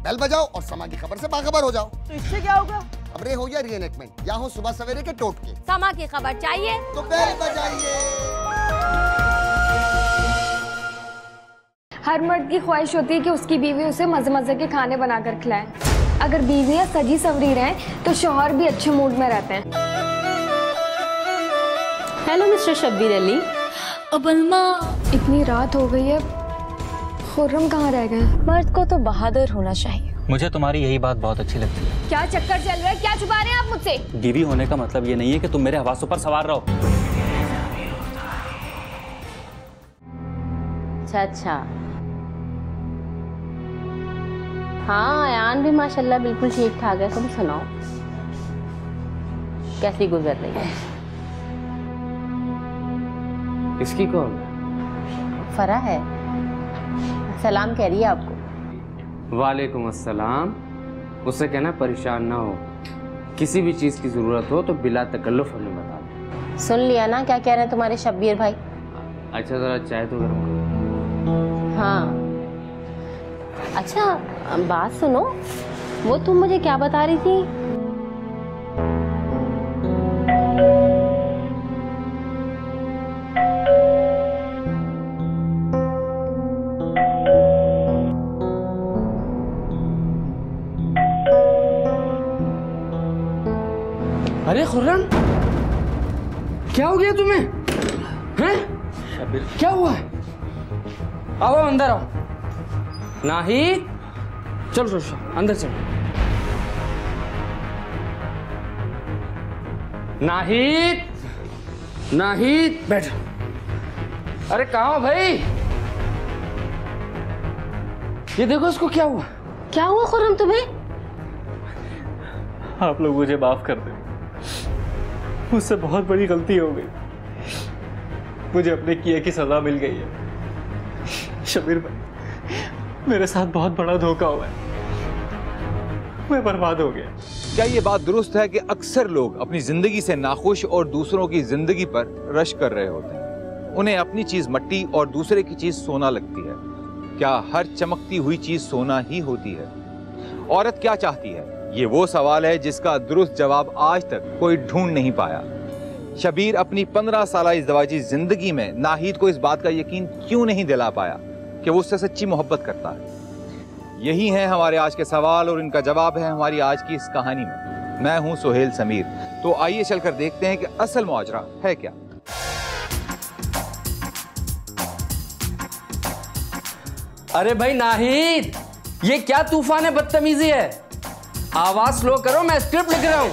Bell बजाओ और समा की खबर से बाखबर हो जाओ। तो इससे क्या होगा? खबरें हो या रीएनेक्टमेंट, या हो सुबह सवेरे के टोटके। समा की खबर चाहिए तो बेल बजाइए। हर मर्द की ख्वाहिश होती है कि उसकी बीवी उसे मजे मजे के खाने बनाकर खिलाए। अगर बीवियां सजी सवरी रहें तो शौहर भी अच्छे मूड में रहते हैं। Hello mister Shabbir Ali. अबलमा, इतनी रात हो गई है, खुर्रम कहाँ रह गए? मर्द को तो बहादुर होना चाहिए। मुझे तुम्हारी यही बात बहुत अच्छी लगती है। क्या चक्कर चल रहा है? क्या छुपा रहे हैं आप मुझसे? बीवी होने का मतलब ये नहीं है कि तुम मेरे हवासों पर सवार रहो। अच्छा। हाँ, अयान भी माशाल्लाह बिल्कुल ठीक ठाक है। तुम सुनाओ, कैसी गुजर रही है? इसकी कौन? फरा है, सलाम कह रही है आपको। वालेकुम अस्सलाम। उससे कहना परेशान ना हो, किसी भी चीज़ की ज़रूरत हो तो बिला तकल्लुफ हमें बता दो। सुन लिया ना क्या कह रहे हैं तुम्हारे शब्बीर भाई? अच्छा, ज़रा चाय तो गर्म करो। हाँ, अच्छा बात सुनो, वो तुम मुझे क्या बता रही थी? अरे खुर्रम, क्या हो गया तुम्हें? हैं? क्या हुआ है? आओ अंदर आओ। नाहिद, चलो चलो अंदर चलो। नाहिद, नाहिद बैठ। अरे कहाँ हो भाई? ये देखो इसको क्या हुआ। क्या हुआ खुर्रम तुम्हें? आप लोग मुझे माफ कर दें, मुझसे बहुत बड़ी गलती हो गई। मुझे अपने किए की सजा मिल गई है। शबीर भाई, मेरे साथ बहुत बड़ा धोखा हुआ है, मैं बर्बाद हो गया। क्या ये बात दुरुस्त है कि अक्सर लोग अपनी जिंदगी से नाखुश और दूसरों की जिंदगी पर रश कर रहे होते हैं? उन्हें अपनी चीज मट्टी और दूसरे की चीज सोना लगती है। क्या हर चमकती हुई चीज सोना ही होती है? औरत क्या चाहती है? ये वो सवाल है जिसका दुरुस्त जवाब आज तक कोई ढूंढ नहीं पाया। शबीर अपनी 15 साल इज़्दिवाजी जिंदगी में नाहिद को इस बात का यकीन क्यों नहीं दिला पाया कि वो उससे सच्ची मोहब्बत करता है? यही है हमारे आज के सवाल और इनका जवाब है हमारी आज की इस कहानी में। मैं हूं सुहेल समीर, तो आइए चलकर देखते हैं कि असल मुआजरा है क्या। अरे भाई नाहिद, ये क्या तूफान है, बदतमीजी है। आवाज स्लो करो, मैं स्क्रिप्ट लिख रहा हूं।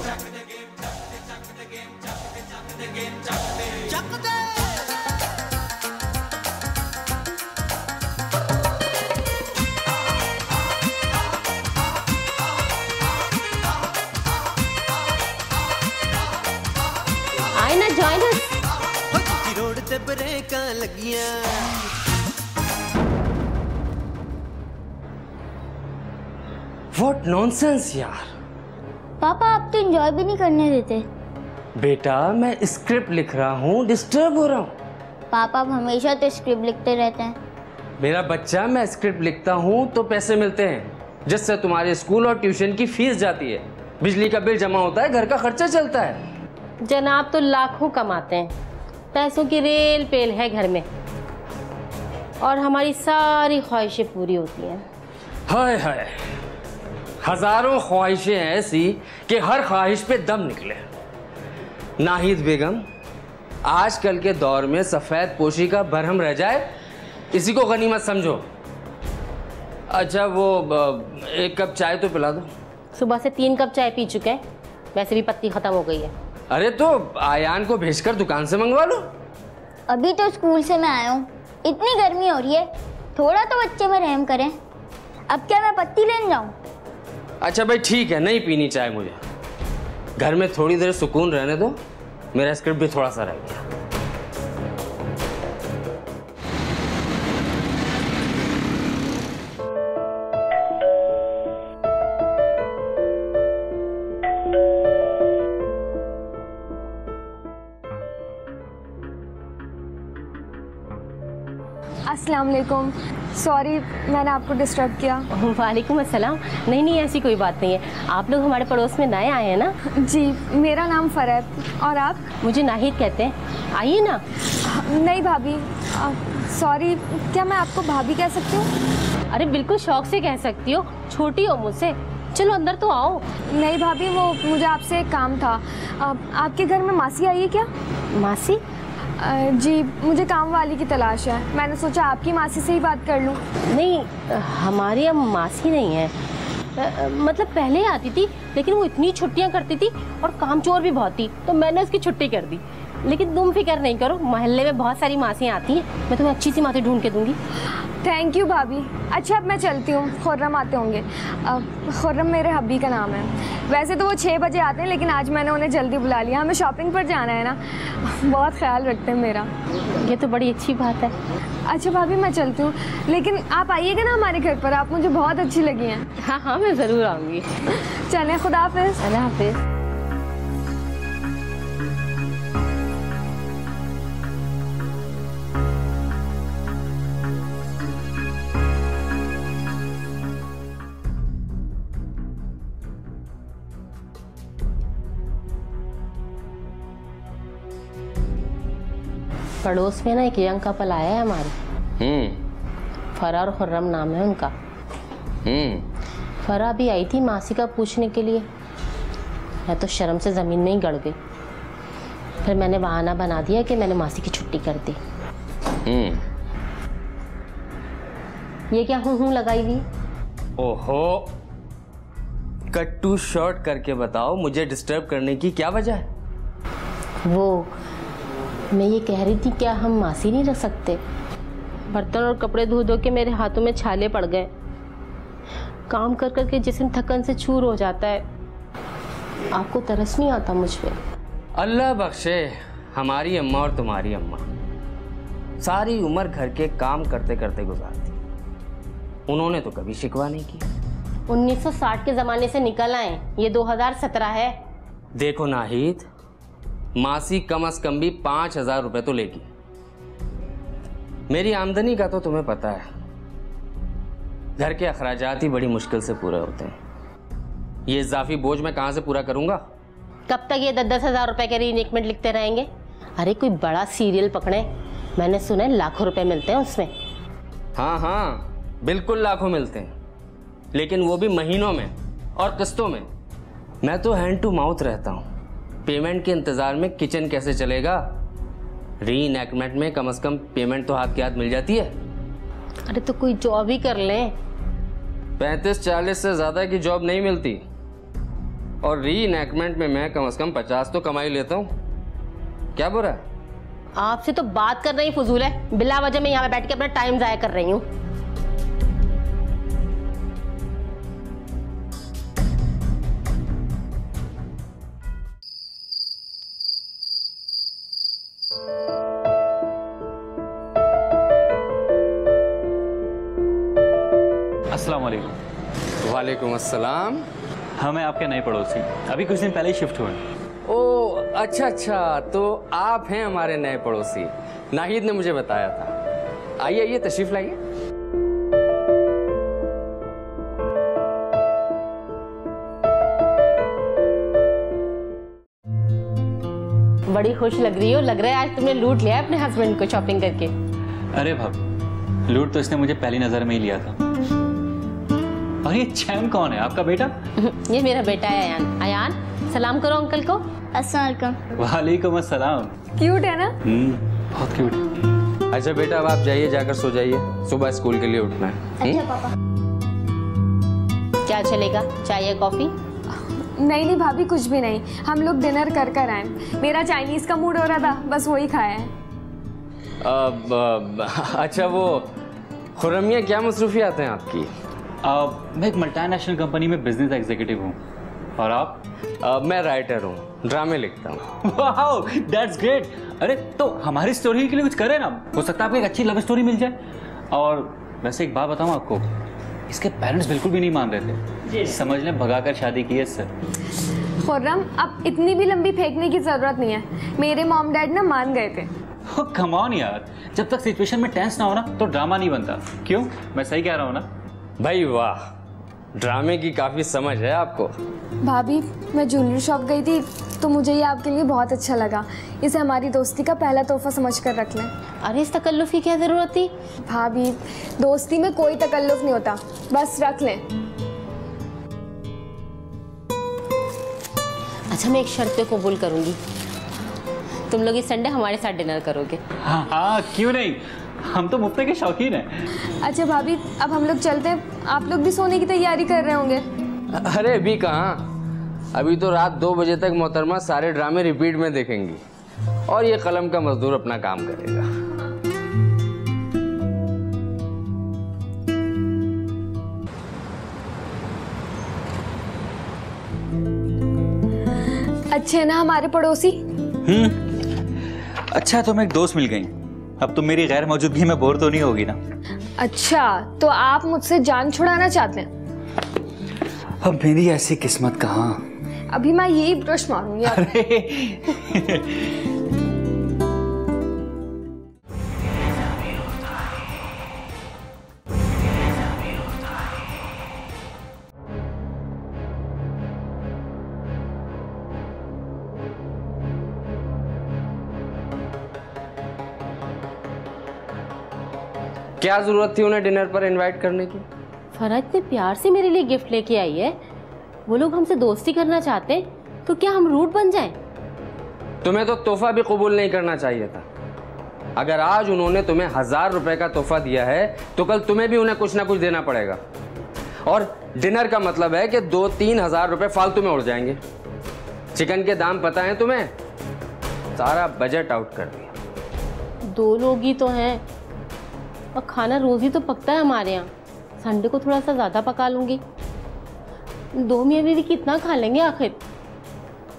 आए ना, जॉइन अस। रोड ते ब्रेकां लगियां। व्हाट नॉनसेंस यार। पापा आप तो एंजॉय भी नहीं करने देते। बेटा मैं स्क्रिप्ट लिख रहा हूँ, डिस्टर्ब हो रहा हूँ। पापा आप हमेशा तो स्क्रिप्ट लिखते रहते हैं। मेरा बच्चा, मैं स्क्रिप्ट लिखता हूँ तो पैसे मिलते हैं, जिससे तुम्हारे स्कूल और ट्यूशन की फीस जाती है, बिजली का बिल जमा होता है, घर का खर्चा चलता है। जनाब तो लाखों कमाते हैं, पैसों की रेल पेल है घर में, और हमारी सारी ख्वाहिशें पूरी होती हैं। हाय हाय, हजारों ख्वाहिशें हैं ऐसी कि हर ख्वाहिश पे दम निकले। नाहिद बेगम, आजकल के दौर में सफेद पोशी का बरहम रह जाए, इसी को गनीमत समझो। अच्छा वो एक कप चाय तो पिला दो। सुबह से 3 कप चाय पी चुके हैं, वैसे भी पत्ती खत्म हो गई है। अरे तो आयान को भेजकर दुकान से मंगवा लो। अभी तो स्कूल से मैं आया हूँ, इतनी गर्मी हो रही है, थोड़ा तो बच्चे में रहम करें। अब क्या मैं पत्ती लेने जाऊँ? अच्छा भाई ठीक है, नहीं पीनी चाय मुझे। घर में थोड़ी देर सुकून रहने दो, मेरा स्क्रिप्ट भी थोड़ा सा रह गया। अस्सलाम वालेकुम। सॉरी मैंने आपको डिस्टर्ब किया। वालेकुम अस्सलाम। नहीं ऐसी कोई बात नहीं है। आप लोग हमारे पड़ोस में नए आए हैं ना? जी, मेरा नाम फरहत। और आप? मुझे नाहिद कहते हैं। आइए ना। नहीं भाभी, सॉरी, क्या मैं आपको भाभी कह सकती हूँ? अरे बिल्कुल शौक से कह सकती हो, छोटी हो मुझसे। चलो अंदर तो आओ। नहीं भाभी, वो मुझे आपसे एक काम था। आपके घर में मासी आई है क्या? मासी? जी, मुझे काम वाली की तलाश है। मैंने सोचा आपकी मासी से ही बात कर लूं। नहीं, हमारी अब मासी नहीं है। मतलब पहले आती थी, लेकिन वो इतनी छुट्टियां करती थी और कामचोर भी बहुत थी, तो मैंने उसकी छुट्टी कर दी। लेकिन तुम फिक्र नहीं करो, मोहल्ले में बहुत सारी मासियाँ आती हैं, मैं तुम्हें अच्छी सी मासी ढूंढ के दूंगी। थैंक यू भाभी। अच्छा, अब मैं चलती हूँ, खुर्रम आते होंगे। खुर्रम मेरे हब्बी का नाम है। वैसे तो वो 6 बजे आते हैं, लेकिन आज मैंने उन्हें जल्दी बुला लिया। हमें शॉपिंग पर जाना है ना, बहुत ख्याल रखते हैं मेरा। ये तो बड़ी अच्छी बात है। अच्छा भाभी, मैं चलती हूँ, लेकिन आप आइएगा ना हमारे घर पर, आप मुझे बहुत अच्छी लगी हैं। हाँ, मैं ज़रूर आऊँगी। चलें, खुदा हाफिज़। अल्लाह हाफिज़। पड़ोस में ना एक यंग कपल आया है हमारे। फरा और खुर्रम नाम है उनका। फरा भी आई थी मासी का पूछने के लिए। मैं तो शर्म से ज़मीन में ही गड़ गई। फिर मैंने बहाना बना दिया कि मैंने मासी की छुट्टी कर दी। ये क्या हूँ लगाई हुई? ओहो, कट टू शॉर्ट करके बताओ, मुझे डिस्टर्ब करने की क्या वजह है? वो मैं ये कह रही थी, क्या हम मासी नहीं रख सकते? बर्तन और कपड़े धो धो के मेरे हाथों में छाले पड़ गए। काम कर कर के जिस्म थकन से चूर हो जाता है। आपको तरस नहीं आता मुझ पे? अल्लाह बख्शे हमारी अम्मा और तुम्हारी अम्मा, सारी उम्र घर के काम करते करते गुजारती। उन्होंने तो कभी शिकवा नहीं किया। 1960 के ज़माने से निकल आए, ये 2017 है। देखो नाहिद, मासी कम से कम भी 5,000 रुपए तो लेगी। मेरी आमदनी का तो तुम्हें पता है, घर के अखराजात ही बड़ी मुश्किल से पूरे होते हैं। ये इजाफी बोझ मैं कहाँ से पूरा करूंगा? कब तक ये 10-10 हज़ार रुपए के रीइन्वेस्टमेंट लिखते रहेंगे? अरे कोई बड़ा सीरियल पकड़े, मैंने सुना है लाखों रुपए मिलते हैं उसमें। हाँ, बिल्कुल लाखों मिलते हैं, लेकिन वो भी महीनों में और किस्तों में। मैं तो हैंड टू माउथ रहता हूँ। पेमेंट के इंतजार में किचन कैसे चलेगा? रीइनैक्टमेंट में कम से कम पेमेंट तो हाथ के हाथ मिल जाती है। अरे तो कोई जॉब ही कर लें। 35-40 से ज्यादा की जॉब नहीं मिलती, और रीइनैक्टमेंट में मैं कम से कम 50 तो कमा ही लेता हूँ। क्या बुरा है? आपसे तो बात करना ही फजूल है। बिला वजह में यहाँ पे बैठ के अपना टाइम जाया कर रही हूँ। अस्सलाम वालेकुम। वालेकुम अस्सलाम। हम हैं आपके नए पड़ोसी, अभी कुछ दिन पहले ही शिफ्ट हुए। ओ अच्छा, तो आप हैं हमारे नए पड़ोसी। नाहिद ने मुझे बताया था। आइए तशरीफ लाइए। बड़ी खुश लग रही हो, लग रहा है आज तुमने लूट लिया अपने हस्बैंड को शॉपिंग करके। अरे भाभी, लूट तो इसने मुझे पहली नजर में ही लिया था। और ये चैम कौन है? आपका बेटा? ये मेरा बेटा है अयान। अयान, सलाम करो अंकल को। अस्सलाम वालेकुम। वालेकुम अस्सलाम। क्यूट है ना? बहुत क्यूट। अच्छा बेटा, अब आप जाइए, जाकर सो जाइए, सुबह स्कूल के लिए उठना है। अच्छा पापा। क्या चलेगा, चाय या कॉफी? नहीं भाभी, कुछ भी नहीं। हम लोग डिनर कर आए। मेरा चाइनीज का मूड हो रहा था, बस वही खाया है। अच्छा, वो खुर्रमिया क्या मसरूफियात हैं आपकी? मैं एक मल्टीनेशनल कंपनी में बिजनेस एग्जीक्यूटिव हूँ। और आप? मैं राइटर हूँ, ड्रामे लिखता हूँ। Wow, that's great. अरे तो हमारी स्टोरी के लिए कुछ करें ना, हो सकता है आपको एक अच्छी लव स्टोरी मिल जाए। और वैसे एक बात बताऊँ आपको, इसके पेरेंट्स बिल्कुल भी नहीं मान रहे थे, समझ लें भगाकर शादी की है इससे। खुर्रम, अब इतनी भी लंबी फेंकने की जरूरत नहीं है। मेरे मॉम डैड ना मान गए थे। ओह कम ऑन यार, जब तक सिचुएशन में टेंस ना हो ना तो ड्रामा नहीं बनता। क्यों, मैं सही कह रहा हूँ ना? भाई वाह, ड्रामे की काफी समझ है आपको। भाभी, मैं ज्वेलरी शॉप गई थी तो मुझे ये आपके लिए बहुत अच्छा लगा। इसे हमारी दोस्ती का पहला तोहफा समझ कर रख लें। अरे इस तकल्लुफ़ की क्या ज़रूरत थी? भाभी, दोस्ती में कोई तकल्लुफ़ नहीं होता, बस रख लें। अच्छा, मैं एक शर्त पे कबूल करूंगी, तुम लोग इस संडे हमारे साथ डिनर करोगे। हाँ हाँ, क्यों नहीं, हम तो मुफ्ते के शौकीन हैं। अच्छा भाभी, अब हम लोग चलते हैं, आप लोग भी सोने की तैयारी कर रहे होंगे। अरे अभी कहाँ, अभी तो रात 2 बजे तक मोहतरमा सारे ड्रामे रिपीट में देखेंगी और ये कलम का मजदूर अपना काम करेगा। अच्छे ना हमारे पड़ोसी। अच्छा, तो मैं एक दोस्त मिल गई, अब तुम मेरी गैर मौजूदगी में बोर तो नहीं होगी ना? अच्छा, तो आप मुझसे जान छुड़ाना चाहते हैं? अब मेरी ऐसी किस्मत कहाँ। अभी मैं यही ब्रश मारूंगी। क्या जरूरत थी उन्हें डिनर पर इनवाइट करने की? फरहत इतने प्यार से मेरे लिए गिफ्ट लेके आई है, वो लोग हमसे दोस्ती करना चाहते हैं तो क्या हम रूड बन जाएं? तुम्हें तो तोहफा भी कबूल नहीं करना चाहिए था। अगर आज उन्होंने तुम्हें 1000 रुपए का तोहफा दिया है तो कल तुम्हें भी उन्हें कुछ ना कुछ देना पड़ेगा। और डिनर का मतलब है कि 2-3 हज़ार रुपए फालतू में उड़ जाएंगे। चिकन के दाम पता है तुम्हें? सारा बजट आउट कर दिया। 2 लोग ही तो हैं और खाना रोज ही तो पकता है हमारे यहाँ, संडे को थोड़ा सा ज़्यादा पका लूँगी। 2 मियाँ बीवी कितना खा लेंगे आखिर?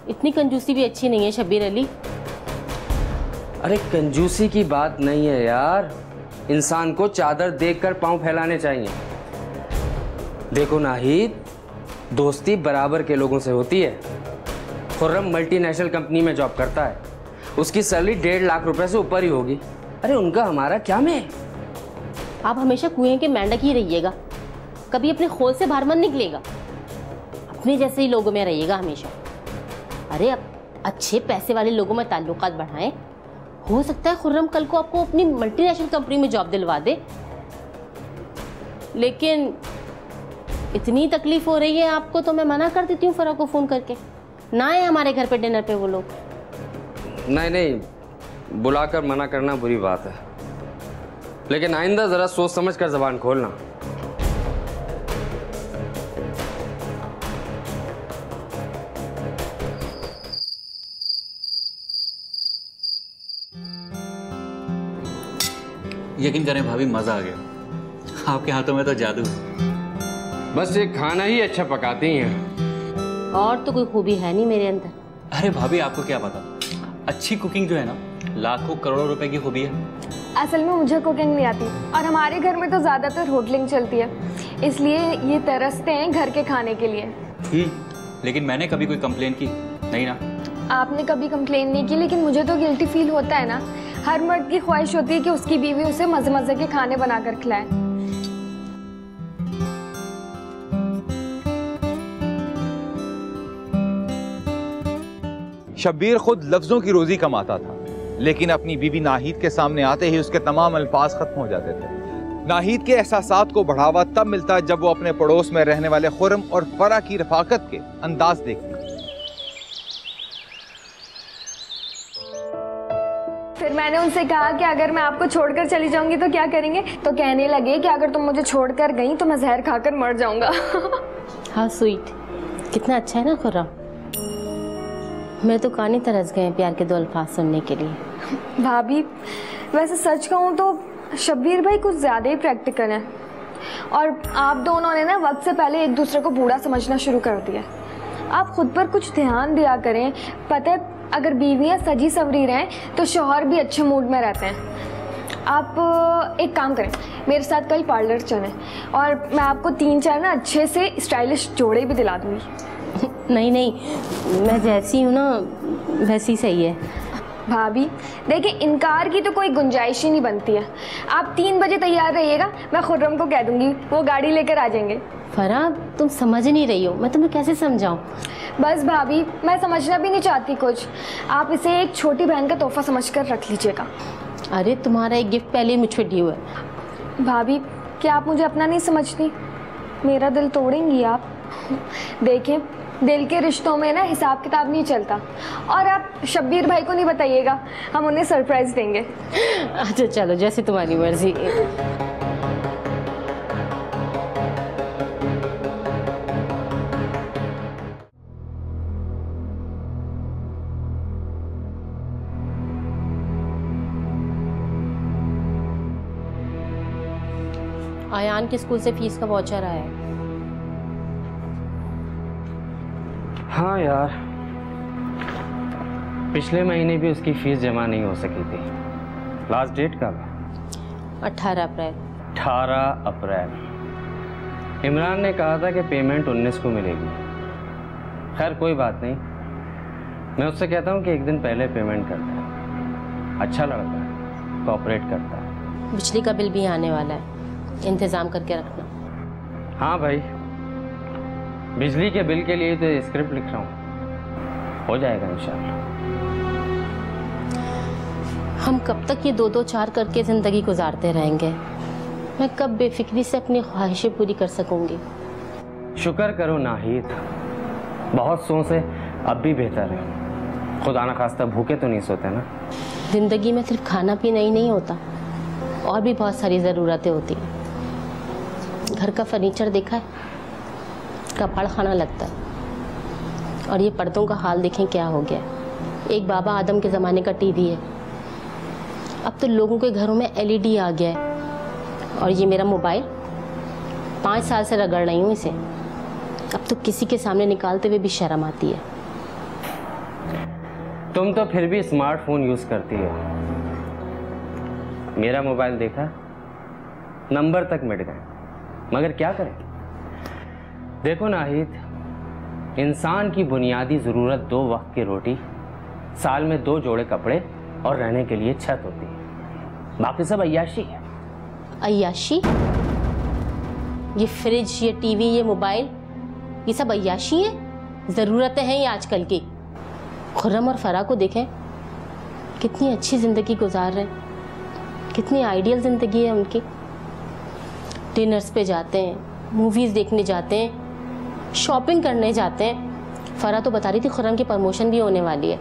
इतनी कंजूसी भी अच्छी नहीं है शब्बीर अली। अरे कंजूसी की बात नहीं है यार, इंसान को चादर देखकर पांव फैलाने चाहिए। देखो नाहिद, दोस्ती बराबर के लोगों से होती है। खुर्रम मल्टीनेशनल कंपनी में जॉब करता है, उसकी सैलरी 1.5 लाख रुपए से ऊपर ही होगी। अरे उनका हमारा क्या में? आप हमेशा कुएं के मेंढक ही रहिएगा, कभी अपने खोल से बाहर मत निकलेगा, अपने जैसे ही लोगों में रहिएगा हमेशा। अरे अब अच्छे पैसे वाले लोगों में ताल्लुकात बढ़ाएं, हो सकता है खुर्रम कल को आपको अपनी मल्टीनेशनल कंपनी में जॉब दिलवा दे। लेकिन इतनी तकलीफ हो रही है आपको तो मैं मना कर देती हूँ फरा को फ़ोन करके, ना आए हमारे घर पे डिनर पे वो लोग। नहीं, बुलाकर मना करना बुरी बात है, लेकिन आइंदा जरा सोच समझ कर जबान खोलना। यकीन करें भाभी, मजा आ गया। आपके हाथों में तो जादू है। बस ये खाना ही अच्छा पकाती हैं। और तो कोई खूबी है नहीं मेरे अंदर। अरे भाभी, आपको क्या पता, अच्छी कुकिंग जो है ना, लाखों करोड़ों रुपए की खूबी है। असल में मुझे कुकिंग नहीं आती और हमारे घर में तो ज़्यादातर होटलिंग चलती है, इसलिए ये तरसते हैं घर के खाने के लिए। लेकिन मैंने कभी कोई कंप्लेन की नहीं ना। आपने कभी कंप्लेन नहीं की, लेकिन मुझे तो गिल्टी फील होता है ना। हर मर्द की ख्वाहिश होती है कि उसकी बीवी उसे मजे मजे के खाने बनाकर खिलाए। शब्बीर खुद लफ्जों की रोजी कमाता था, लेकिन अपनी बीबी नाहिद के सामने आते ही उसके तमाम अल्फाज खत्म हो जाते थे। नाहिद के एहसासात को बढ़ावा तब मिलता जब वो अपने पड़ोस में रहने वाले खुर्रम और फरा की रफाकत के अंदाज देखती। फिर मैंने उनसे कहा कि अगर मैं आपको छोड़कर चली जाऊंगी तो क्या करेंगे? तो कहने लगे कि अगर तुम मुझे छोड़कर गई तो मैं जहर खाकर मर जाऊंगा। हाँ स्वीट, कितना अच्छा है ना खुर्रम। मैं तो कान ही तरस गए प्यार के 2 अल्फाज सुनने के लिए। भाभी, वैसे सच कहूँ तो शब्बीर भाई कुछ ज़्यादा ही प्रैक्टिकल हैं और आप दोनों ने ना वक्त से पहले एक दूसरे को बूढ़ा समझना शुरू कर दिया। आप खुद पर कुछ ध्यान दिया करें। पता है, अगर बीवियाँ सजी सवरी रहें तो शौहर भी अच्छे मूड में रहते हैं। आप एक काम करें, मेरे साथ कल पार्लर चलें और मैं आपको 3-4 ना अच्छे से स्टाइलिश जोड़े भी दिला दूँगी। नहीं, मैं जैसी हूँ ना वैसी सही है। भाभी देखिए, इनकार की तो कोई गुंजाइश ही नहीं बनती है। आप 3 बजे तैयार रहिएगा, मैं खुर्रम को कह दूंगी, वो गाड़ी लेकर आ जाएंगे। फराह, तुम समझ नहीं रही हो, मैं तुम्हें कैसे समझाऊं? बस भाभी, मैं समझना भी नहीं चाहती कुछ, आप इसे एक छोटी बहन का तोहफा समझकर रख लीजिएगा। अरे तुम्हारा एक गिफ्ट पहले ही मुझ पे ड्यू है। भाभी, क्या आप मुझे अपना नहीं समझती? मेरा दिल तोड़ेंगी आप। देखें, दिल के रिश्तों में ना हिसाब किताब नहीं चलता। और आप शब्बीर भाई को नहीं बताइएगा, हम उन्हें सरप्राइज देंगे। अच्छा चलो, जैसे तुम्हारी मर्जी। आयान के स्कूल से फीस का वाउचर आया है। हाँ यार, पिछले महीने भी उसकी फीस जमा नहीं हो सकी थी। लास्ट डेट कब है? 18 अप्रैल। 18 अप्रैल। इमरान ने कहा था कि पेमेंट 19 को मिलेगी। खैर कोई बात नहीं, मैं उससे कहता हूँ कि एक दिन पहले पेमेंट करता है। अच्छा लड़का है, कोऑपरेट करता है। बिजली का बिल भी आने वाला है, इंतजाम करके रखना। हाँ भाई, बिजली के बिल के लिए तो स्क्रिप्ट लिख रहा हूँ, हो जाएगा इंशाल्लाह। हम कब तक ये 2-2-4 करके जिंदगी गुजारते रहेंगे? मैं कब बेफिक्री से अपनी ख्वाहिशें पूरी कर सकूंगी? शुक्र करो नाहिद, बहुत सौ से अब भी बेहतर है। खुदा ना खास्ता भूखे तो नहीं सोते ना। जिंदगी में सिर्फ खाना पीना ही नहीं होता, और भी बहुत सारी ज़रूरतें होती हैं। घर का फर्नीचर देखा है, कपड़ खाना लगता है। और ये पर्दों का हाल देखें क्या हो गया। एक बाबा आदम के ज़माने का टीवी है, अब तो लोगों के घरों में LED आ गया है। और ये मेरा मोबाइल, 5 साल से रगड़ रही हूँ इसे, अब तो किसी के सामने निकालते हुए भी शर्म आती है। तुम तो फिर भी स्मार्टफोन यूज करती हो, मेरा मोबाइल देखा, नंबर तक मिट गए, मगर क्या करें। देखो नाहिद, इंसान की बुनियादी ज़रूरत 2 वक्त की रोटी, साल में 2 जोड़े कपड़े और रहने के लिए छत होती है, बाकी सब अय्याशी है। अय्याशी? ये फ्रिज, ये टीवी, ये मोबाइल, ये सब अय्याशी है? ज़रूरतें हैं ये आजकल की। खुर्रम और फराह को देखें, कितनी अच्छी ज़िंदगी गुजार रहे हैं, कितनी आइडियल ज़िंदगी है उनकी। डिनर्स पे जाते हैं, मूवीज़ देखने जाते हैं, शॉपिंग करने जाते हैं। फराह तो बता रही थी खुर्रम की प्रमोशन भी होने वाली है,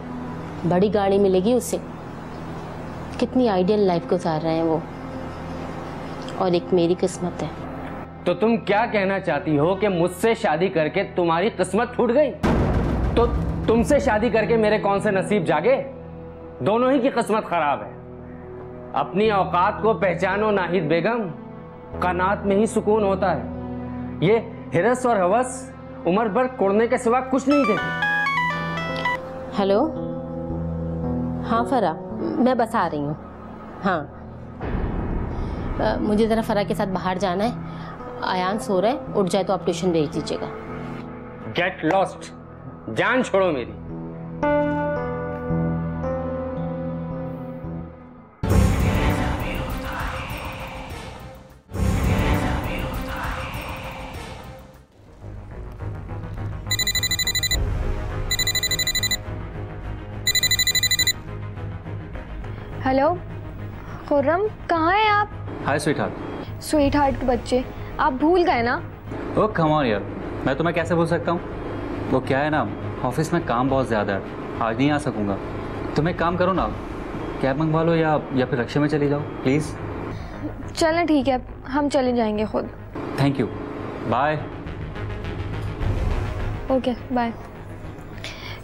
बड़ी गाड़ी मिलेगी उससे। कितनी आइडियल लाइफ गुजार रहे हैं वो, और एक मेरी किस्मत है। तो तुम क्या कहना चाहती हो कि मुझसे शादी करके तुम्हारी किस्मत फूट गई? तो तुमसे शादी करके मेरे कौन से नसीब जागे? दोनों ही की किस्मत खराब है। अपनी औकात को पहचानो नाहिद बेगम, कनात में ही सुकून होता है। ये हिरस और हवस उम्र भर कुड़ने के सिवा कुछ नहीं देते। हेलो, हाँ फराह, मैं बस आ रही हूँ। हाँ, मुझे ज़रा फराह के साथ बाहर जाना है। आयान सो रहा है, उठ जाए तो आप ट्यूशन भेज दीजिएगा। गेट लॉस्ट, जान छोड़ो मेरी। हेलो खुर्रम, कहाँ हैं आप? हाय स्वीट हार्ट। स्वीट हार्ट के बच्चे, आप भूल गए ना? ओ कम ऑन यार, मैं तुम्हें कैसे भूल सकता हूँ। वो क्या है ना, ऑफिस में काम बहुत ज़्यादा है, आज नहीं आ सकूँगा। तुम एक काम करो ना, कैब मंगवा लो या फिर रिक्शे में चली जाओ प्लीज़। चलें ठीक है, हम चले जाएंगे खुद। Thank you, bye. Okay bye.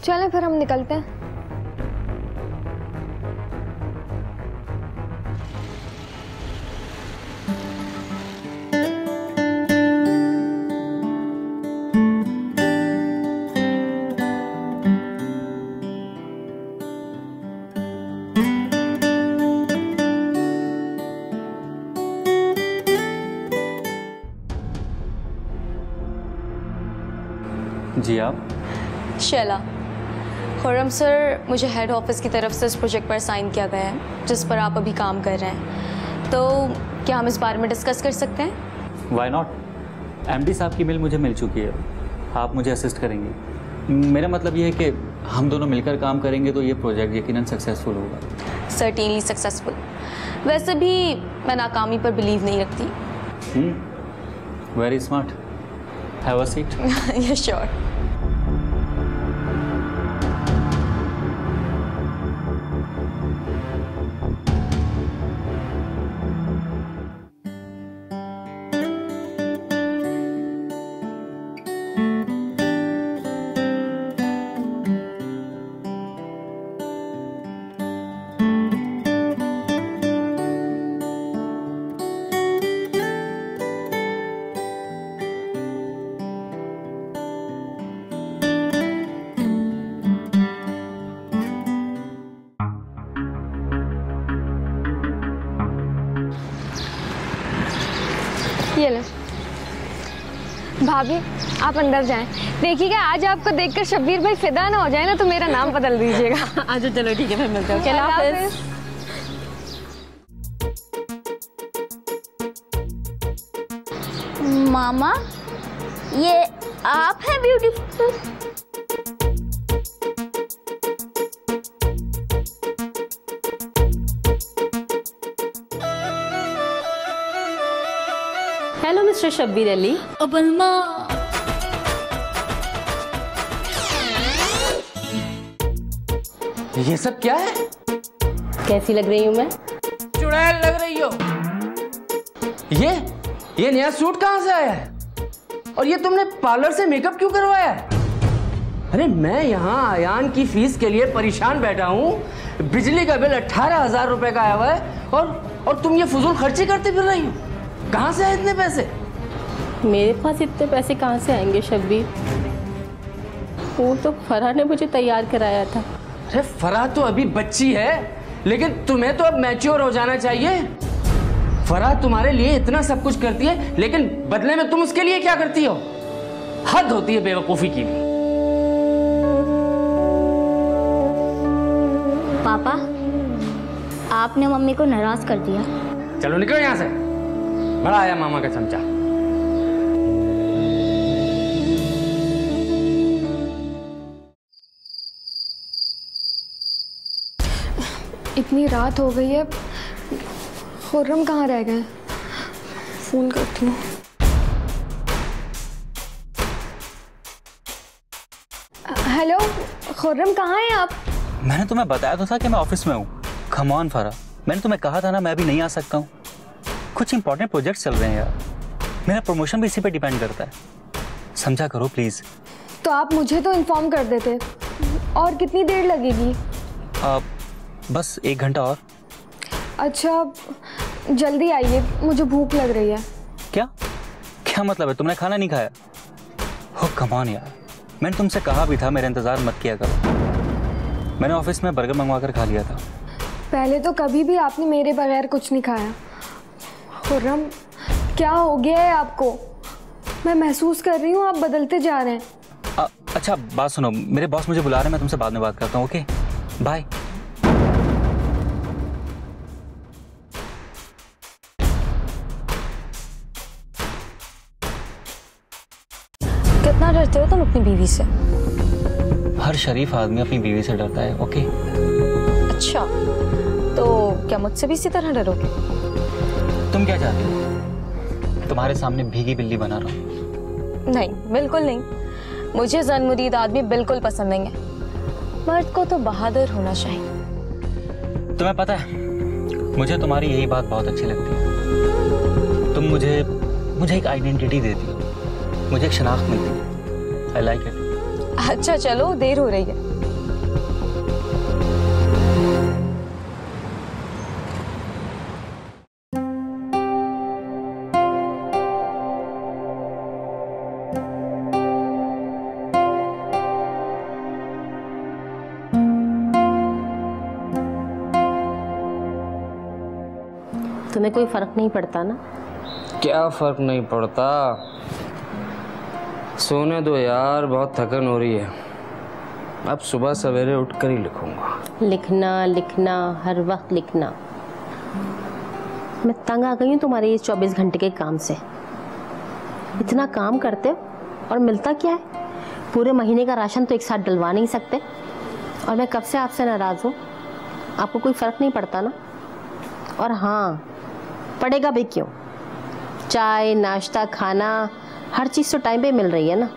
चलें फिर हम निकलते हैं। जी आप? शैला, खुर्रम सर, मुझे हेड ऑफिस की तरफ से इस प्रोजेक्ट पर साइन किया गया है जिस पर आप अभी काम कर रहे हैं, तो क्या हम इस बारे में डिस्कस कर सकते हैं? Why not? एमडी साहब की मेल मुझे मिल चुकी है, आप मुझे असिस्ट करेंगे। मेरा मतलब ये है कि हम दोनों मिलकर काम करेंगे तो ये प्रोजेक्ट यकीनन सक्सेसफुल होगा। Certainly successful. वैसे भी मैं नाकामी पर बिलीव नहीं रखती। Very smart. Have a seat. Yes sure. ये लो भाभी, आप अंदर जाएं। देखिएगा आज आपको देखकर शब्बीर भाई फिदा ना हो जाए ना तो मेरा नाम बदल दीजिएगा। आज चलो ठीक है, फिर मिलते हैं। अल्लाह हाफ़िज़। मामा, ये आप हैं beautiful? Hello mister Shabbir Ali. ये सब क्या है? कैसी लग रही हूँ मैं? चुड़ैल लग रही हो। ये नया सूट कहाँ से आया है? और ये तुमने पार्लर से मेकअप क्यों करवाया है? अरे मैं यहाँ आयान की फीस के लिए परेशान बैठा हूँ। बिजली का बिल 18,000 रुपए का आया हुआ है और तुम ये फजूल खर्ची करते फिर रही हो। कहाँ से आए इतने पैसे? मेरे पास इतने पैसे कहाँ से आएंगे शब्बीर? वो तो फराह ने मुझे तैयार कराया था। अरे फराह तो अभी बच्ची है, लेकिन तुम्हें तो अब मैच्योर हो जाना चाहिए। फराह तुम्हारे लिए इतना सब कुछ करती है, लेकिन बदले में तुम उसके लिए क्या करती हो? हद होती है बेवकूफी की भी। पापा, आपने मम्मी को नाराज कर दिया। चलो निकलो यहाँ से, बड़ा आया मामा का चमचा। इतनी रात हो गई है, खुर्रम कहाँ रह गए? फोन करती हूँ। हेलो खुर्रम, कहाँ हैं आप? मैंने तुम्हें बताया तो था कि मैं ऑफिस में हूँ। कम ऑन फरा, मैंने तुम्हें कहा था ना मैं अभी नहीं आ सकता हूँ। कुछ इंपॉर्टेंट प्रोजेक्ट चल रहे हैं यार, मेरा प्रमोशन भी इसी पे डिपेंड करता है, समझा करो प्लीज। तो आप मुझे तो इन्फॉर्म कर देते। और कितनी देर लगेगी? बस 1 घंटा और। अच्छा जल्दी आइए, मुझे भूख लग रही है। क्या क्या मतलब है, तुमने खाना नहीं खाया? हो कम ऑन यार, मैंने तुमसे कहा भी था मेरा इंतजार मत किया करो। मैंने ऑफिस में बर्गर मंगवा कर खा लिया था। पहले तो कभी भी आपने मेरे बगैर कुछ नहीं खाया। खुर्रम क्या हो गया है आपको? मैं महसूस कर रही हूँ आप बदलते जा रहे हैं। अच्छा बात सुनो, मेरे बॉस मुझे बुला रहे हैं, मैं तुमसे बाद में बात करता हूँ। Okay bye. कितना डरते हो तुम अपनी बीवी से? हर शरीफ आदमी अपनी बीवी से डरता है। ओके अच्छा, तो क्या मुझसे भी इसी तरह डरोगे? तुम क्या चाहती हो? तुम्हारे सामने भीगी बिल्ली बना रहा हूँ? नहीं, बिल्कुल नहीं। मुझे ज़न-मुरीद आदमी बिल्कुल पसंद नहीं है। मर्द को तो बहादुर होना चाहिए। तुम्हें पता है मुझे तुम्हारी यही बात बहुत अच्छी लगती है। तुम मुझे एक आइडेंटिटी देती हो, मुझे एक शनाख्त मिलती है। I like it. अच्छा चलो, देर हो रही है। तुम्हें कोई फर्क नहीं पड़ता ना? क्या फर्क नहीं पड़ता? सोने दो यार, बहुत थकन हो रही है। अब सुबह सवेरे उठकर ही लिखूंगा। लिखना लिखना, हर वक्त लिखना। मैं तंग आ गई हूँ तुम्हारे इस 24 घंटे के काम से। इतना काम करते हो और मिलता क्या है? पूरे महीने का राशन तो एक साथ डलवा नहीं सकते। और मैं कब से आपसे नाराज़ हूँ, आपको कोई फ़र्क नहीं पड़ता ना? और हाँ, पड़ेगा भी क्यों? चाय नाश्ता खाना हर चीज़ तो टाइम पे मिल रही है ना।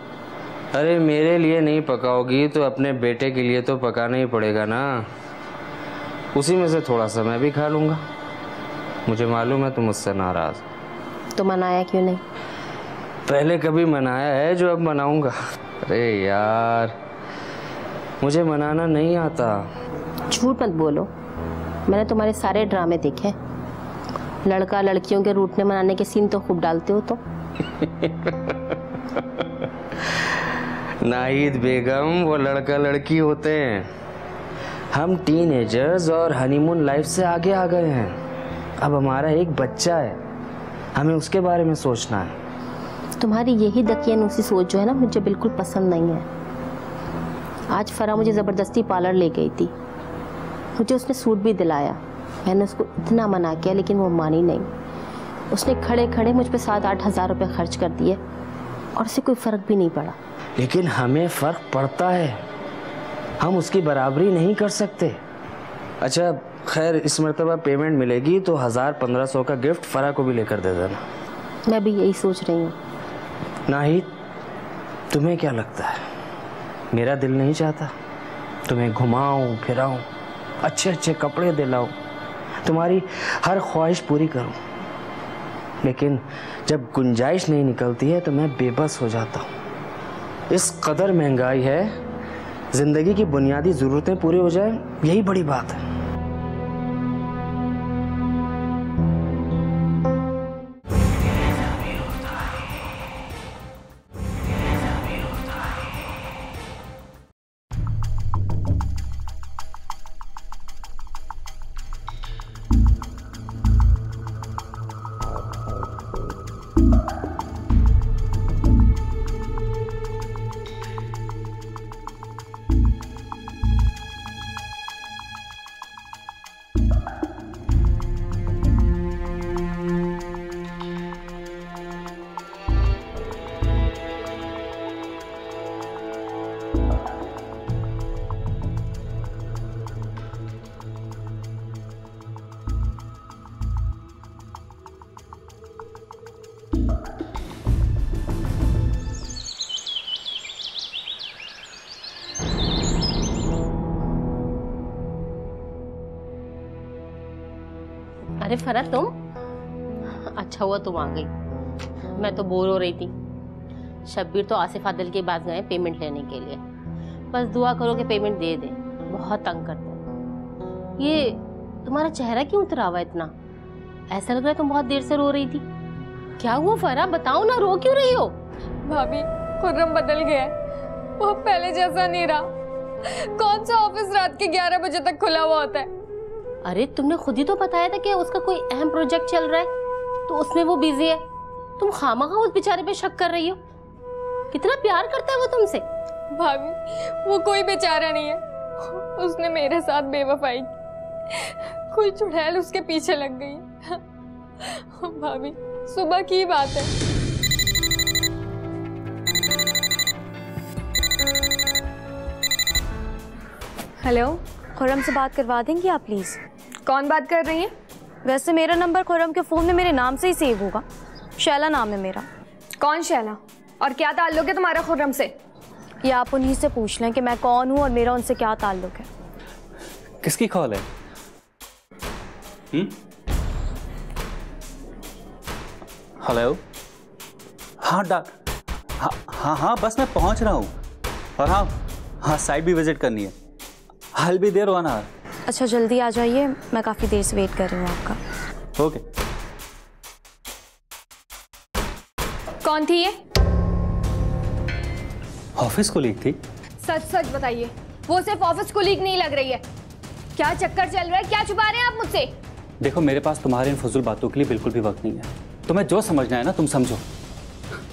अरे मेरे लिए नहीं पकाओगी तो अपने बेटे के लिए तो पकाना ही पड़ेगा ना। उसी में से थोड़ा सा मैं भी खा लूँगा। मुझे मालूम है तुम मुझसे नाराज़। तो मनाया क्यों नहीं? पहले कभी मनाया है जो अब मनाऊंगा? अरे यार, मुझे मनाना नहीं आता। झूठ मत बोलो, मैंने तुम्हारे सारे ड्रामे देखे। लड़का लड़कियों के रूठने मनाने के सीन तो खूब डालते हो तो। नाहिद बेगम, वो लड़का लड़की होते हैं। हम टीनेजर्स और हनीमून लाइफ से आगे आ गए हैं। अब हमारा एक बच्चा है, हमें उसके बारे में सोचना है। तुम्हारी यही दकियानूसी सोच जो है ना, मुझे बिल्कुल पसंद नहीं है। आज फरा मुझे ज़बरदस्ती पार्लर ले गई थी। मुझे उसने सूट भी दिलाया। मैंने उसको इतना मना किया लेकिन वो मानी नहीं। उसने खड़े खड़े मुझ पे 7-8 हज़ार रुपये खर्च कर दिए और उससे कोई फ़र्क भी नहीं पड़ा। लेकिन हमें फ़र्क पड़ता है, हम उसकी बराबरी नहीं कर सकते। अच्छा खैर, इस मरतबा पेमेंट मिलेगी तो 1000-1500 का गिफ्ट फरा को भी लेकर दे देना। मैं भी यही सोच रही हूँ। नाहिद, तुम्हें क्या लगता है मेरा दिल नहीं चाहता तुम्हें घुमाऊं फिराऊं, अच्छे अच्छे कपड़े दिलाऊं, तुम्हारी हर ख्वाहिश पूरी करूं? लेकिन जब गुंजाइश नहीं निकलती है तो मैं बेबस हो जाता हूं। इस कदर महंगाई है, जिंदगी की बुनियादी ज़रूरतें पूरी हो जाए यही बड़ी बात है। अरे फरा, तुम? अच्छा हुआ तुम आ गई, मैं तो बोर हो रही थी। शब्बीर तो आसिफ आदिल के पास गए पेमेंट लेने के लिए। बस दुआ करो कि पेमेंट दे दे, बहुत तंग करते हैं। ये तुम्हारा चेहरा क्यों उतरा हुआ इतना? ऐसा लग रहा है तुम बहुत देर से रो रही थी। क्या हुआ फरा, बताओ ना, रो क्यों रही हो? भाभी, खुर्रम बदल गया है, वो पहले जैसा नहीं रहा। कौन सा ऑफिस रात के 11 बजे तक खुला हुआ होता है? अरे तुमने खुद ही तो बताया था कि उसका कोई अहम प्रोजेक्ट चल रहा है, तो उसमें वो बिजी है। तुम खामखा उस बेचारे पे शक कर रही हो। कितना प्यार करता है वो तुमसे। भाभी, वो कोई बेचारा नहीं है, उसने मेरे साथ बेवफाई की। कोई चुड़ैल उसके पीछे लग गई। भाभी, सुबह की बात है। हेलो, खुर्रम से बात करवा देंगी आप प्लीज़? कौन बात कर रही है? वैसे मेरा नंबर खुर्रम के फ़ोन में मेरे नाम से ही सेव होगा। शैला नाम है मेरा। कौन शैला? और क्या ताल्लुक है तुम्हारा खुर्रम से? ये आप उन्हीं से पूछ लें कि मैं कौन हूँ और मेरा उनसे क्या ताल्लुक है। किसकी कॉल है? हेलो? हाँ हाँ, बस मैं पहुंच रहा हूँ। और हाँ, साइट भी विजिट करनी है। I'll be there 1 hour। अच्छा जल्दी आ जाइए, मैं काफ़ी देर से वेट कर रही हूँ आपका। ओके। कौन थी ये? ऑफिस कोलीग थी। सच सच बताइए, वो सिर्फ ऑफिस कोलीग नहीं लग रही है। क्या चक्कर चल रहा है? क्या छुपा रहे हैं आप मुझसे? देखो, मेरे पास तुम्हारे इन फजूल बातों के लिए बिल्कुल भी वक्त नहीं है। तुम्हें जो समझना है ना तुम समझो।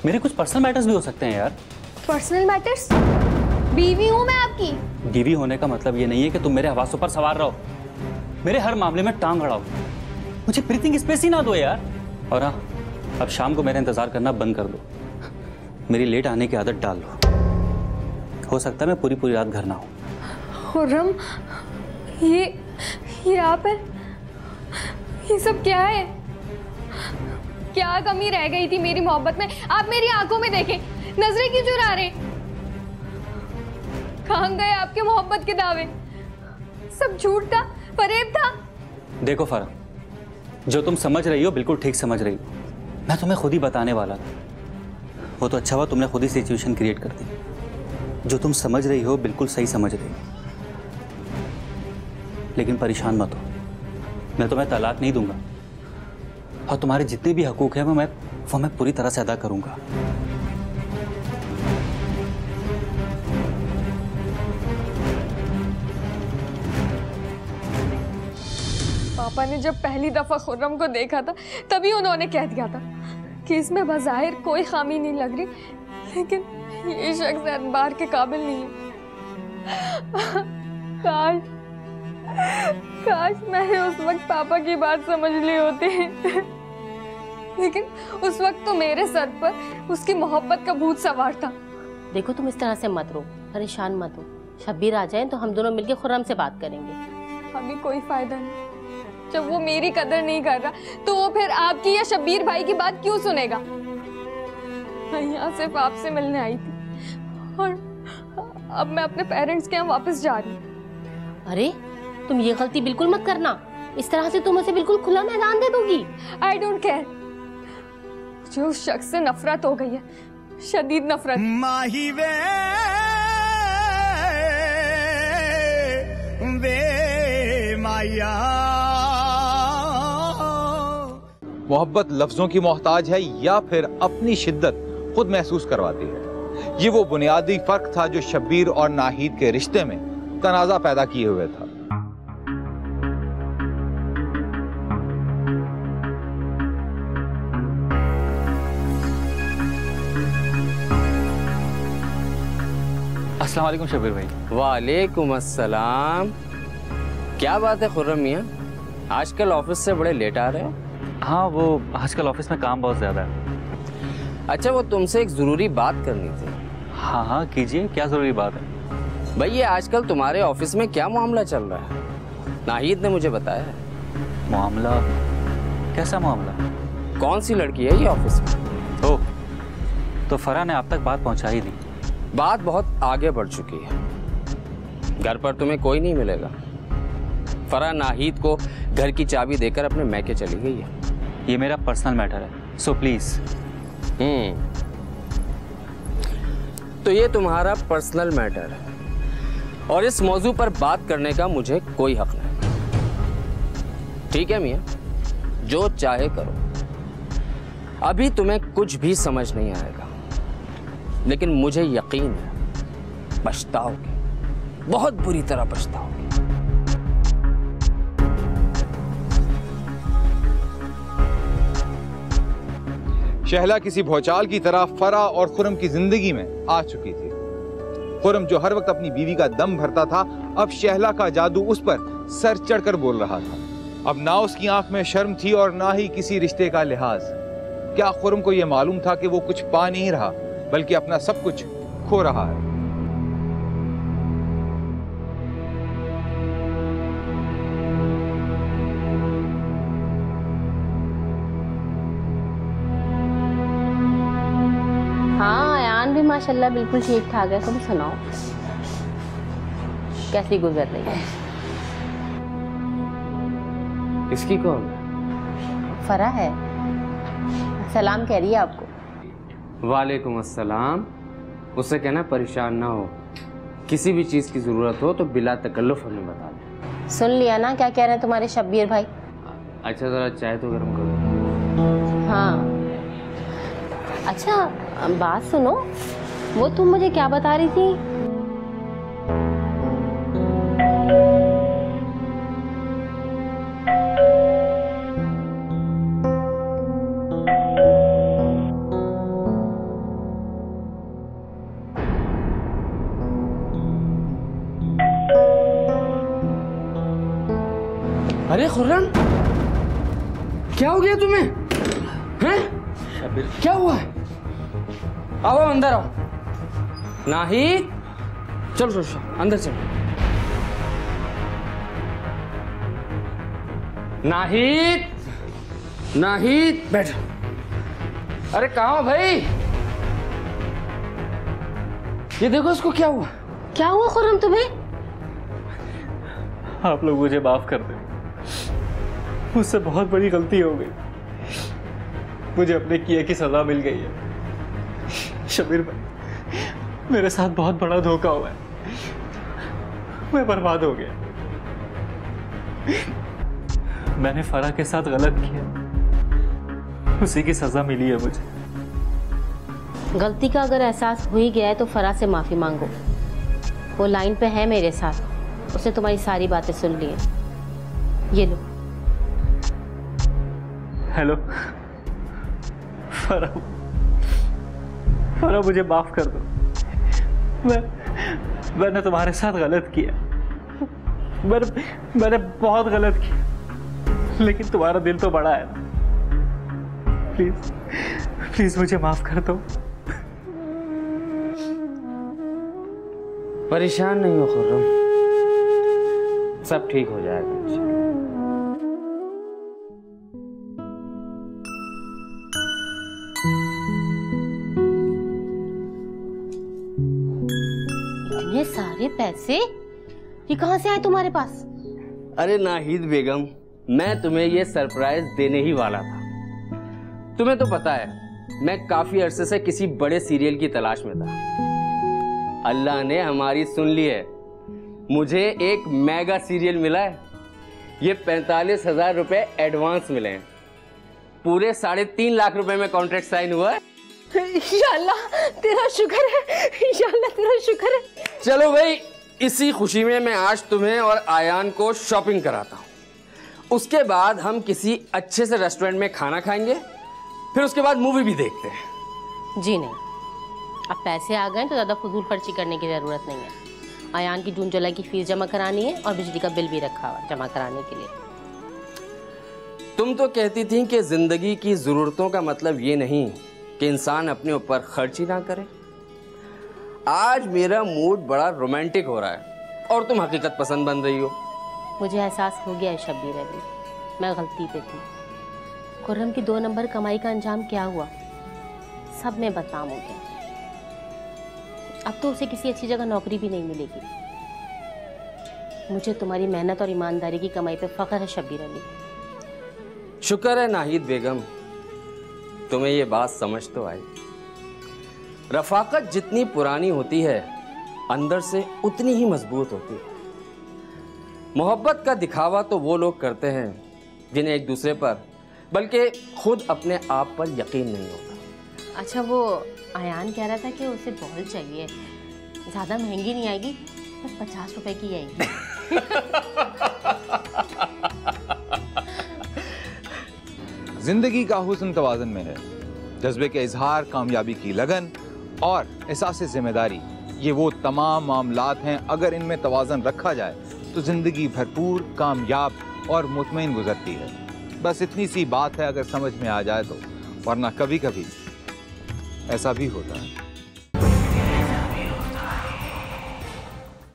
मेरे कुछ पर्सनल मैटर्स भी हो सकते हैं यार। Personal matters? बीवी हूँ मैं आपकी। बीवी होने का मतलब ये नहीं है कि तुम मेरे हवासों पर सवार रहो, मेरे हर मामले में टांग अड़ाओ। मुझे ब्रीथिंग स्पेस ही ना दो यार। और हाँ, अब शाम को मेरा इंतजार करना बंद कर दो, मेरी लेट आने की आदत डाल लो। हो सकता है मैं पूरी रात घर ना हूँ। खुर्रम, ये आप है? ये सब क्या है? क्या कमी रह गई थी मेरी मोहब्बत में? आप मेरी आंखों में देखें, नजरें क्यों चुरा रहे? कहाँ गए आपके मोहब्बत के दावे? सब झूठ था, फरेब था। देखो फरा, जो तुम समझ रही हो बिल्कुल ठीक समझ रही हो। मैं तुम्हें खुद ही बताने वाला था, वो तो अच्छा हुआ तुमने खुद ही सिचुएशन क्रिएट कर दी। जो तुम समझ रही हो बिल्कुल सही समझ रही हो, लेकिन परेशान मत हो, मैं तुम्हें तलाक नहीं दूंगा और तुम्हारे जितने भी हकूक हैं वो मैं पूरी तरह से अदा करूंगा। पापा ने जब पहली दफा खुर्रम को देखा था तभी उन्होंने कह दिया था कि इसमें बज़ाहिर कोई खामी नहीं लग रही, लेकिन ये शख्स एतबार के काबिल नहीं है। काश मैंने उस वक्त पापा की बात समझ ली होती, लेकिन उस वक्त तो मेरे सर पर उसकी मोहब्बत का भूत सवार था। देखो तुम इस तरह से मत रो, परेशान मत हो। शब्बीर आ जाए तो हम दोनों मिलकर खुर्रम से बात करेंगे। अभी कोई फायदा नहीं, जब वो मेरी कदर नहीं कर रहा तो वो फिर आपकी या शब्बीर भाई की बात क्यों सुनेगा? मैं यहाँ सिर्फ आपसे मिलने आई थी और अब मैं अपने पेरेंट्स के यहाँ वापस जा रही हूँ। अरे तुम ये गलती बिल्कुल मत करना, इस तरह से तुम उसे बिल्कुल खुला मैदान दे दोगी। आई डोंट केयर, मुझे उस शख्स से नफरत हो गई है, शदीद नफरत। माही वे माया। मोहब्बत लफ्जों की मोहताज है या फिर अपनी शिद्दत खुद महसूस करवाती है? ये वो बुनियादी फर्क था जो शब्बीर और नाहिद के रिश्ते में तनाज़ा पैदा किए हुए था। अस्सलाम वालेकुम शब्बीर भाई। वालेकुम अस्सलाम। क्या बात है खुर्रम मियाँ, आजकल ऑफिस से बड़े लेट आ रहे हो? हाँ, वो आजकल ऑफिस में काम बहुत ज़्यादा है। अच्छा, वो तुमसे एक ज़रूरी बात करनी थी। हाँ हाँ कीजिए, क्या ज़रूरी बात है? भाई ये आजकल तुम्हारे ऑफिस में क्या मामला चल रहा है? नाहिद ने मुझे बताया है। मामला? कैसा मामला? कौन सी लड़की है ये ऑफिस में? ओह, तो फरा ने आप तक बात पहुंचा ही दी। बात बहुत आगे बढ़ चुकी है, घर पर तुम्हें कोई नहीं मिलेगा। फरा नाहिद को घर की चाबी देकर अपने मैके चली गई है। ये मेरा पर्सनल मैटर है, सो प्लीज। तो ये तुम्हारा पर्सनल मैटर है और इस मौजू पर बात करने का मुझे कोई हक नहीं। ठीक है मियां, जो चाहे करो। अभी तुम्हें कुछ भी समझ नहीं आएगा, लेकिन मुझे यकीन है पछताओगे, बहुत बुरी तरह पछताओगे। शहला किसी भौचाल की तरह फरा और खुर्रम की जिंदगी में आ चुकी थी। खुर्रम जो हर वक्त अपनी बीवी का दम भरता था, अब शहला का जादू उस पर सर चढ़कर बोल रहा था। अब ना उसकी आंख में शर्म थी और ना ही किसी रिश्ते का लिहाज। क्या खुर्रम को यह मालूम था कि वो कुछ पा नहीं रहा बल्कि अपना सब कुछ खो रहा है? हाँ, अयान भी माशाल्लाह बिल्कुल ठीक ठाक है। तुम सुनाओ, कैसी गुजर रही है? इसकी कौन? फरा है, सलाम कह रही है आपको। वालेकुम अस्सलाम। उससे कहना परेशान ना हो, किसी भी चीज़ की ज़रूरत हो तो बिला तकल्लुफ़ हमें बता दें। सुन लिया ना क्या कह रहे हैं तुम्हारे शब्बीर भाई? अच्छा, ज़रा चाय तो गर्म करो। हाँ, अच्छा बात सुनो, वो तुम मुझे क्या बता रही थी? अरे खुर्रम, क्या हो गया तुम्हें? हैं? क्या हुआ है? आओ अंदर आओ। नाहिद, चलो चलो चलो अंदर चलो। नाहिद, नाहिद बैठ। अरे कहाँ हो भाई? ये देखो इसको क्या हुआ। क्या हुआ खुर्रम तुम्हें? आप लोग मुझे माफ कर दें, मुझसे बहुत बड़ी गलती हो गई। मुझे अपने किए की सजा मिल गई है। शबीर भाई, मेरे साथ बहुत बड़ा धोखा हुआ है, मैं बर्बाद हो गया। मैंने फरा के साथ गलत किया, उसी की सजा मिली है मुझे। गलती का अगर एहसास हो ही गया है तो फरा से माफी मांगो। वो लाइन पे है मेरे साथ, उसने तुम्हारी सारी बातें सुन ली हैं। ये लो। हेलो फरा, फरा मुझे माफ कर दो। मैंने तुम्हारे साथ गलत किया, मैंने बहुत गलत किया, लेकिन तुम्हारा दिल तो बड़ा है ना। प्लीज प्लीज मुझे माफ कर दो। परेशान नहीं हो खुर्रम, सब ठीक हो जाएगा। इतने सारे पैसे ये कहां से आए तुम्हारे पास? अरे नाहिद बेगम, मैं तुम्हें ये सरप्राइज देने ही वाला था। तुम्हें तो पता है मैं काफी अरसे से किसी बड़े सीरियल की तलाश में था। अल्लाह ने हमारी सुन ली है, मुझे एक मेगा सीरियल मिला है। ये 45,000 रुपए एडवांस मिले हैं। पूरे 3.5 लाख रुपए में कॉन्ट्रैक्ट साइन हुआ है। इंशाअल्लाह तेरा शुक्र है, इंशाअल्लाह तेरा शुक्र है। चलो भाई, इसी खुशी में मैं आज तुम्हें और आयान को शॉपिंग कराता हूँ। उसके बाद हम किसी अच्छे से रेस्टोरेंट में खाना खाएंगे, फिर उसके बाद मूवी भी देखते हैं। जी नहीं, अब पैसे आ गए तो ज़्यादा फजूल खर्ची करने की ज़रूरत नहीं है। आयान की जून जुलाई की फीस जमा करानी है और बिजली का बिल भी रखा हुआ जमा कराने के लिए। तुम तो कहती थी कि जिंदगी की ज़रूरतों का मतलब ये नहीं कि इंसान अपने ऊपर खर्च ही ना करे। आज मेरा मूड बड़ा रोमांटिक हो रहा है और तुम हकीकत पसंद बन रही हो। मुझे एहसास हो गया है शब्बीर अली, मैं गलती पे थी। खुर्रम की 2 नंबर कमाई का अंजाम क्या हुआ सब में बदनाम हो गया। अब तो उसे किसी अच्छी जगह नौकरी भी नहीं मिलेगी। मुझे तुम्हारी मेहनत और ईमानदारी की कमाई पे फख्र है शब्बीर अली। शुक्र है नाहिद बेगम, तुम्हें ये बात समझ तो आई। रफाकत जितनी पुरानी होती है अंदर से उतनी ही मजबूत होती है। मोहब्बत का दिखावा तो वो लोग करते हैं जिन्हें एक दूसरे पर बल्कि खुद अपने आप पर यकीन नहीं होता। अच्छा, वो आयान कह रहा था कि उसे बॉल चाहिए, ज़्यादा महंगी नहीं आएगी, बस 50 रुपए की आएगी। जिंदगी का हुस्न तवाज़ुन में है। जज्बे के इजहार, कामयाबी की लगन और एहसास जिम्मेदारी, ये वो तमाम मामलात हैं, अगर इनमें तवाज़ुन रखा जाए तो जिंदगी भरपूर, कामयाब और मुतमईन गुजरती है। बस इतनी सी बात है अगर समझ में आ जाए तो, वरना कभी कभी ऐसा भी होता है।